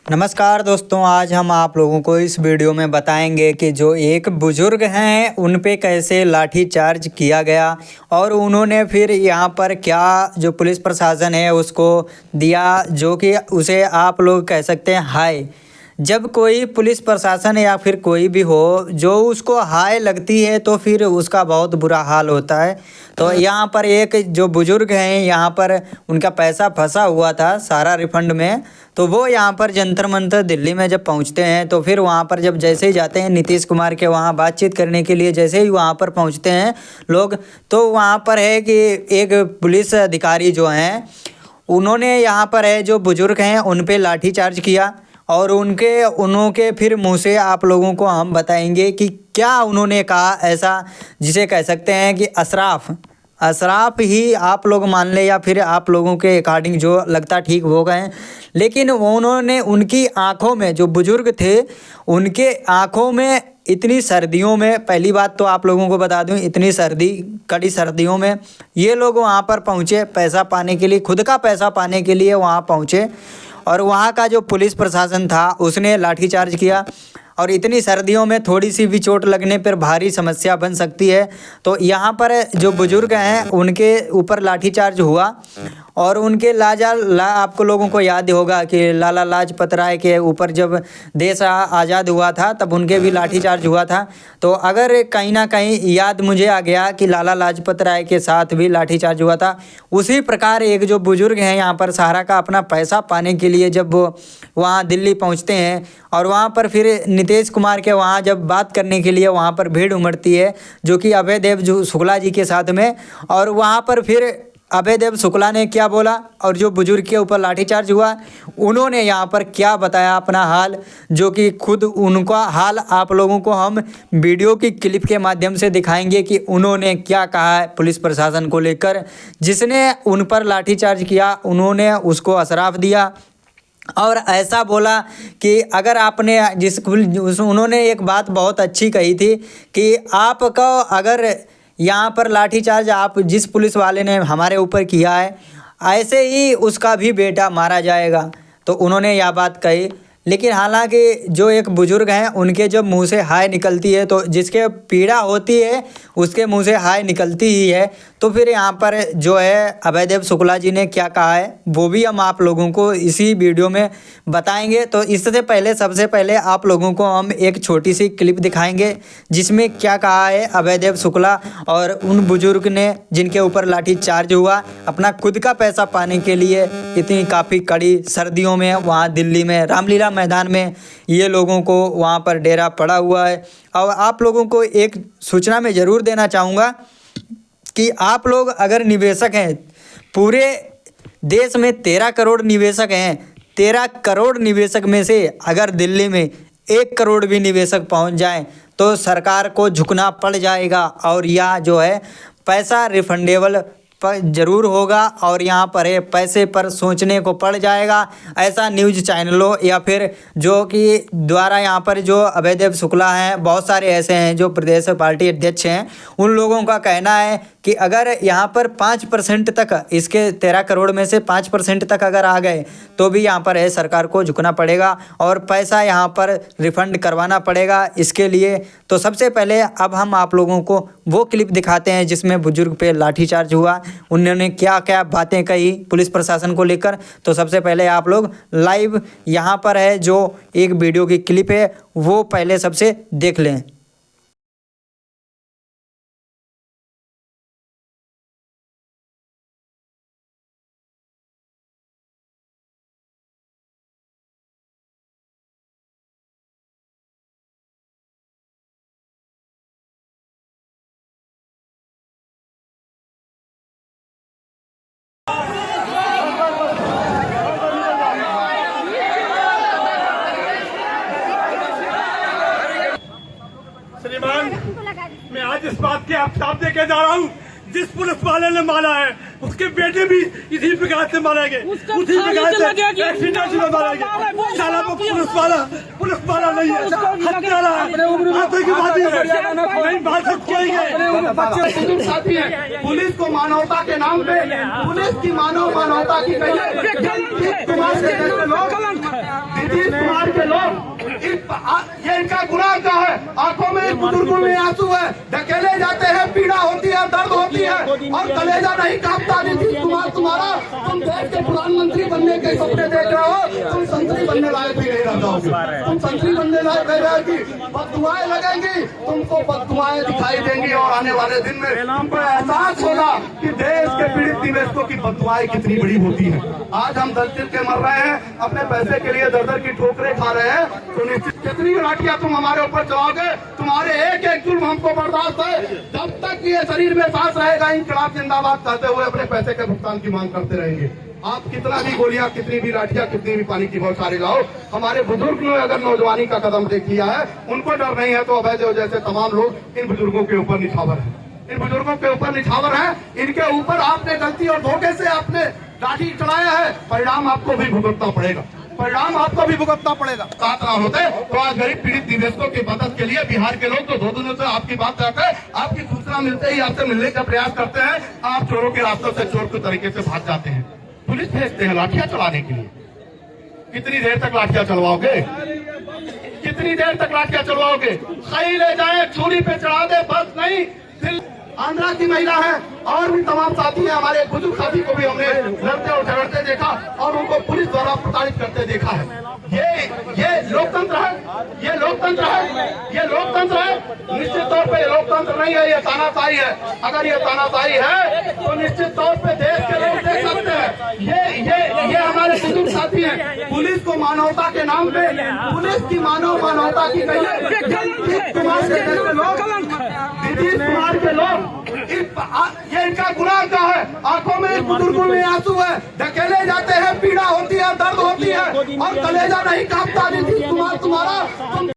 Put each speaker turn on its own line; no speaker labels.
नमस्कार दोस्तों, आज हम आप लोगों को इस वीडियो में बताएंगे कि जो एक बुजुर्ग हैं उन पे कैसे लाठीचार्ज किया गया और उन्होंने फिर यहाँ पर क्या जो पुलिस प्रशासन है उसको दिया, जो कि उसे आप लोग कह सकते हैं हाय। जब कोई पुलिस प्रशासन या फिर कोई भी हो जो उसको हाय लगती है तो फिर उसका बहुत बुरा हाल होता है। तो यहाँ पर एक जो बुजुर्ग हैं, यहाँ पर उनका पैसा फंसा हुआ था सारा रिफंड में, तो वो यहाँ पर जंतर मंतर दिल्ली में जब पहुँचते हैं तो फिर वहाँ पर जब जैसे ही जाते हैं नीतीश कुमार के वहाँ बातचीत करने के लिए, जैसे ही वहाँ पर पहुँचते हैं लोग, तो वहाँ पर है कि एक पुलिस अधिकारी जो हैं उन्होंने यहाँ पर है जो बुजुर्ग हैं उन पे लाठीचार्ज किया और उनके फिर मुंह से आप लोगों को हम बताएंगे कि क्या उन्होंने कहा ऐसा जिसे कह सकते हैं कि अशराफ ही आप लोग मान ले या फिर आप लोगों के अकॉर्डिंग जो लगता ठीक हो गए। लेकिन उन्होंने उनकी आंखों में, जो बुजुर्ग थे उनके आंखों में इतनी सर्दियों में, पहली बात तो आप लोगों को बता दूं, इतनी सर्दी, कड़ी सर्दियों में ये लोग वहाँ पर पहुँचे पैसा पाने के लिए, खुद का पैसा पाने के लिए वहाँ पहुँचे और वहाँ का जो पुलिस प्रशासन था उसने लाठीचार्ज किया। और इतनी सर्दियों में थोड़ी सी भी चोट लगने पर भारी समस्या बन सकती है। तो यहाँ पर जो बुजुर्ग हैं उनके ऊपर लाठीचार्ज हुआ और उनके आपको लोगों को याद होगा कि लाला लाजपत राय के ऊपर जब देश आज़ाद हुआ था तब उनके भी लाठीचार्ज हुआ था। तो अगर कहीं ना कहीं याद मुझे आ गया कि लाला लाजपत राय के साथ भी लाठीचार्ज हुआ था, उसी प्रकार एक जो बुजुर्ग हैं यहाँ पर सहारा का अपना पैसा पाने के लिए जब वो वहाँ दिल्ली पहुँचते हैं और वहाँ पर फिर नीतीश कुमार के वहाँ जब बात करने के लिए वहाँ पर भीड़ उमड़ती है, जो कि अभय देव शुक्ला जी के साथ में, और वहाँ पर फिर अभय देव शुक्ला ने क्या बोला और जो बुजुर्ग के ऊपर लाठीचार्ज हुआ उन्होंने यहाँ पर क्या बताया अपना हाल, जो कि खुद उनका हाल आप लोगों को हम वीडियो की क्लिप के माध्यम से दिखाएंगे कि उन्होंने क्या कहा है पुलिस प्रशासन को लेकर। जिसने उन पर लाठीचार्ज किया उन्होंने उसको अशराफ दिया और ऐसा बोला कि अगर आपने उन्होंने एक बात बहुत अच्छी कही थी कि आपको अगर यहाँ पर लाठीचार्ज आप जिस पुलिस वाले ने हमारे ऊपर किया है ऐसे ही उसका भी बेटा मारा जाएगा। तो उन्होंने यह बात कही। लेकिन हालांकि जो एक बुजुर्ग हैं उनके जब मुंह से हाय निकलती है तो जिसके पीड़ा होती है उसके मुंह से हाय निकलती ही है। तो फिर यहाँ पर जो है अभय देव शुक्ला जी ने क्या कहा है वो भी हम आप लोगों को इसी वीडियो में बताएंगे। तो इससे पहले सबसे पहले आप लोगों को हम एक छोटी सी क्लिप दिखाएंगे जिसमें क्या कहा है अभय देव शुक्ला और उन बुजुर्ग ने जिनके ऊपर लाठीचार्ज हुआ अपना खुद का पैसा पाने के लिए इतनी काफ़ी कड़ी सर्दियों में वहाँ दिल्ली में रामलीला मैदान में ये लोगों को वहाँ पर डेरा पड़ा हुआ है। और आप लोगों को एक सूचना मैं ज़रूर देना चाहूँगा कि आप लोग अगर निवेशक हैं, पूरे देश में 13 करोड़ निवेशक हैं, 13 करोड़ निवेशक में से अगर दिल्ली में 1 करोड़ भी निवेशक पहुंच जाएं तो सरकार को झुकना पड़ जाएगा और यह जो है पैसा रिफंडेबल पर ज़रूर होगा और यहाँ पर है पैसे पर सोचने को पड़ जाएगा। ऐसा न्यूज़ चैनलों या फिर जो कि द्वारा यहाँ पर जो अभय देव शुक्ला हैं, बहुत सारे ऐसे हैं जो प्रदेश पार्टी अध्यक्ष हैं, उन लोगों का कहना है कि अगर यहाँ पर 5% तक इसके 13 करोड़ में से 5% तक अगर आ गए तो भी यहाँ पर है सरकार को झुकना पड़ेगा और पैसा यहाँ पर रिफ़ंड करवाना पड़ेगा इसके लिए। तो सबसे पहले अब हम आप लोगों को वो क्लिप दिखाते हैं जिसमें बुजुर्ग पे लाठीचार्ज हुआ, उन्होंने क्या क्या बातें कही पुलिस प्रशासन को लेकर। तो सबसे पहले आप लोग लाइव यहाँ पर है जो एक वीडियो की क्लिप है वो पहले सबसे देख लें।
श्रीमान, मैं आज इस बात के आपसाफ देके जा रहा हूँ, जिस पुलिस वाले ने मारा है उसके बेटे भी इसी प्रकार से मारेंगे, उसी प्रकार से एक्सीडेंट में मारेंगे। साला वो पुलिस वाला नहीं नहीं है, हत्यारा है, आतंकवादी है, नहीं बात करेंगे।
साथी है, पुलिस को मानवता के नाम पे, पुलिस की मानवता की नीतीश कुमार के लोग ये इनका गुनाह का है। आंखों में बुजुर्गों में आंसू है, धकेले जाते हैं, पीड़ा होती है, दर्द होती है और कलेजा नहीं कांपता। नीतीश कुमार तुम्हारा, तुम देश के प्रधानमंत्री बनने के सपने देख रहे हो, तुम संतरी बनने लायक भी नहीं रह जाओगे। तुम संतरी बनने लायक नहीं रहेगी, बददुआएं लगेंगी, तुमको बददुआएं दिखाई देंगी और आने वाले दिन में तुमको एहसास होगा कि देश के पीड़ित निवेशकों की बददुआएं कितनी बड़ी होती है। आज हम दल के मर रहे हैं, अपने पैसे के लिए दर दर की ठोकरें खा रहे हैं, तो निश्चित कितनी लाठियां तुम हमारे ऊपर चलाओगे, तुम्हारे एक एक जुल्म हमको बर्दाश्त है। जब तक ये शरीर में सांस रहेगा, इंकलाब जिंदाबाद कहते हुए अपने पैसे के भुगतान की मांग करते रहेंगे। आप कितना भी गोलियां, कितनी भी लाठियां, कितनी भी पानी की बौछारें लाओ, हमारे बुजुर्ग ने अगर नौजवानी का कदम देख लिया है, उनको डर नहीं है, तो अभय जैसे तमाम लोग इन बुजुर्गों के ऊपर निछावर है, इन बुजुर्गों के ऊपर निछावर है। इनके ऊपर आपने गलती और धोखे से आपने लाठी चलाया है, परिणाम आपको भी भुगतना पड़ेगा, परिणाम आपको भी भुगतना पड़ेगा। साथ ना होते तो आज गरीब पीड़ित निवेशकों की मदद के लिए बिहार के लोग तो 2 दिनों से आपकी बात करते हैं, आपकी सूचना मिलते ही आपसे मिलने का प्रयास करते हैं, आप चोरों के रास्तों से चोर के तरीके से भाग जाते हैं, पुलिस भेजते हैं लाठियां चलाने के लिए। कितनी देर तक लाठियां चलवाओगे, कितनी देर तक लाठियां चलवाओगे? सही ले जाए, छुरी पे चढ़ा दे, बस नहीं। फिर आंध्रा की महिला है और भी तमाम साथी हैं, हमारे बुजुर्ग साथी को भी हमने लड़ते और झगड़ते देखा और उनको पुलिस द्वारा प्रताड़ित करते देखा है। ये लोकतंत्र है, ये लोकतंत्र है, ये लोकतंत्र है। निश्चित तौर पे ये लोकतंत्र नहीं है, ये तानाशाही है। अगर ये तानाशाही है तो निश्चित तौर पे देश के लोग देख सकते हैं। ये हमारे बुजुर्ग साथी हैं, पुलिस को मानवता के नाम पे, पुलिस की मानवता की नीतीश कुमार के लोग ये इनका गुनाह का है। आंखों में बुजुर्गों में आंसू है, धकेले जाते हैं, पीड़ा होती है, दर्द होती है और कलेजा नहीं कांपता। नीतीश कुमार तुम्हारा,